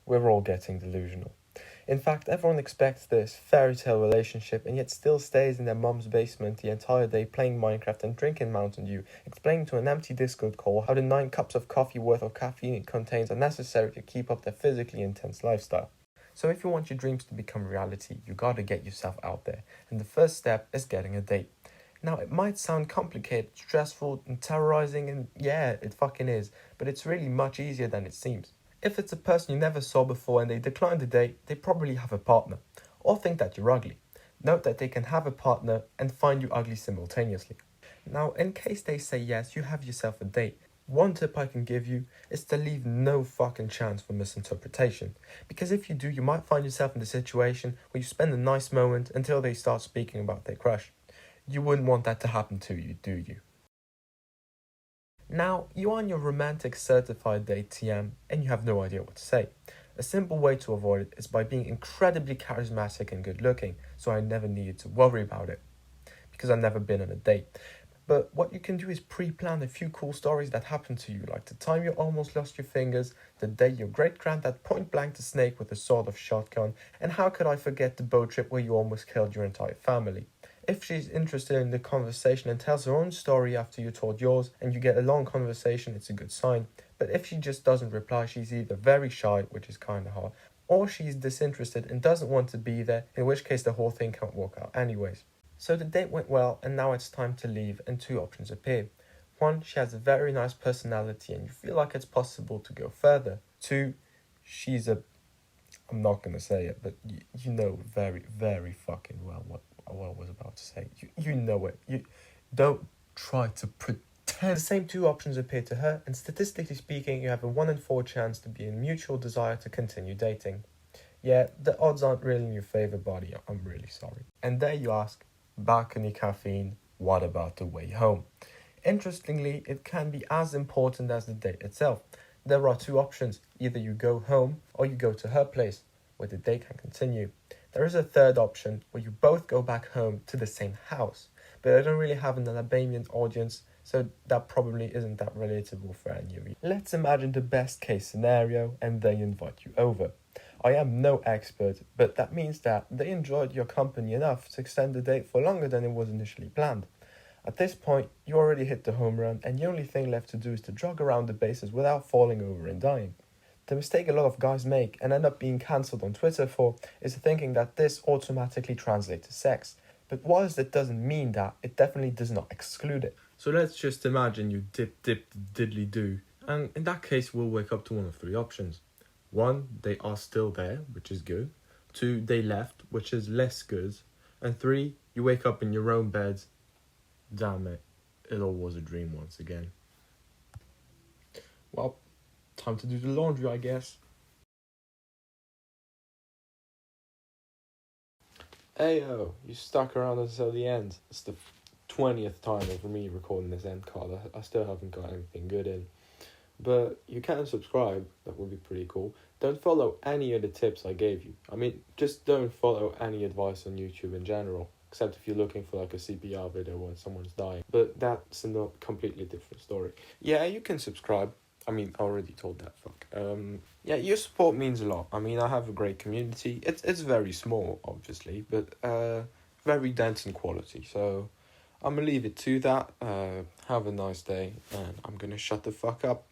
we're all getting delusional. In fact, everyone expects this fairy tale relationship and yet still stays in their mum's basement the entire day playing Minecraft and drinking Mountain Dew, explaining to an empty Discord call how the 9 cups of coffee worth of caffeine it contains are necessary to keep up their physically intense lifestyle. So if you want your dreams to become reality, you gotta get yourself out there, and the first step is getting a date. Now, it might sound complicated, stressful, and terrorizing, and yeah, it fucking is, but it's really much easier than it seems. If it's a person you never saw before and they decline the date, they probably have a partner, or think that you're ugly. Note that they can have a partner and find you ugly simultaneously. Now, in case they say yes, you have yourself a date. One tip I can give you is to leave no fucking chance for misinterpretation. Because if you do, you might find yourself in the situation where you spend a nice moment until they start speaking about their crush. You wouldn't want that to happen to you, do you? Now, you're on your romantic certified date TM and you have no idea what to say. A simple way to avoid it is by being incredibly charismatic and good looking, so I never needed to worry about it. Because I've never been on a date. But what you can do is pre-plan a few cool stories that happened to you, like the time you almost lost your fingers, the day your great-granddad point-blanked a snake with a sawed-off shotgun, and how could I forget the boat trip where you almost killed your entire family. If she's interested in the conversation and tells her own story after you told yours, and you get a long conversation, it's a good sign. But if she just doesn't reply, she's either very shy, which is kind of hard, or she's disinterested and doesn't want to be there, in which case the whole thing can't work out anyways. So the date went well, and now it's time to leave, and 2 options appear. 1, she has a very nice personality and you feel like it's possible to go further. 2, she's I'm not going to say it, but you know very, very fucking well what I was about to say. You know it. You don't try to pretend. The same 2 options appear to her, and statistically speaking, you have a 1 in 4 chance to be in mutual desire to continue dating. Yeah, the odds aren't really in your favor, buddy. I'm really sorry. And there you ask, BalconyCaffeine, what about the way home? Interestingly, it can be as important as the date itself. There are 2 options. Either you go home or you go to her place, where the date can continue. There is a 3rd option where you both go back home to the same house, but I don't really have an Alabamian audience, so that probably isn't that relatable for any of you. Let's imagine the best case scenario and they invite you over. I am no expert, but that means that they enjoyed your company enough to extend the date for longer than it was initially planned. At this point, you already hit the home run, and the only thing left to do is to jog around the bases without falling over and dying. The mistake a lot of guys make and end up being cancelled on Twitter for is thinking that this automatically translates to sex. But whilst it doesn't mean that, it definitely does not exclude it. So let's just imagine you dip diddly do, and in that case we'll wake up to one of 3 options. 1, they are still there, which is good. 2, they left, which is less good. And 3, you wake up in your own bed. Damn it, it all was a dream once again. Well, time to do the laundry, I guess. Ayo, you stuck around until the end. It's the 20th time of me recording this end card. I still haven't got anything good in. But you can subscribe, that would be pretty cool. Don't follow any of the tips I gave you. I mean, just don't follow any advice on YouTube in general. Except if you're looking for like a CPR video when someone's dying. But that's a completely different story. Yeah, you can subscribe. I mean, I already told that, fuck. Yeah, your support means a lot. I mean, I have a great community. It's very small, obviously, but very dense in quality. So I'm going to leave it to that. Have a nice day, and I'm going to shut the fuck up.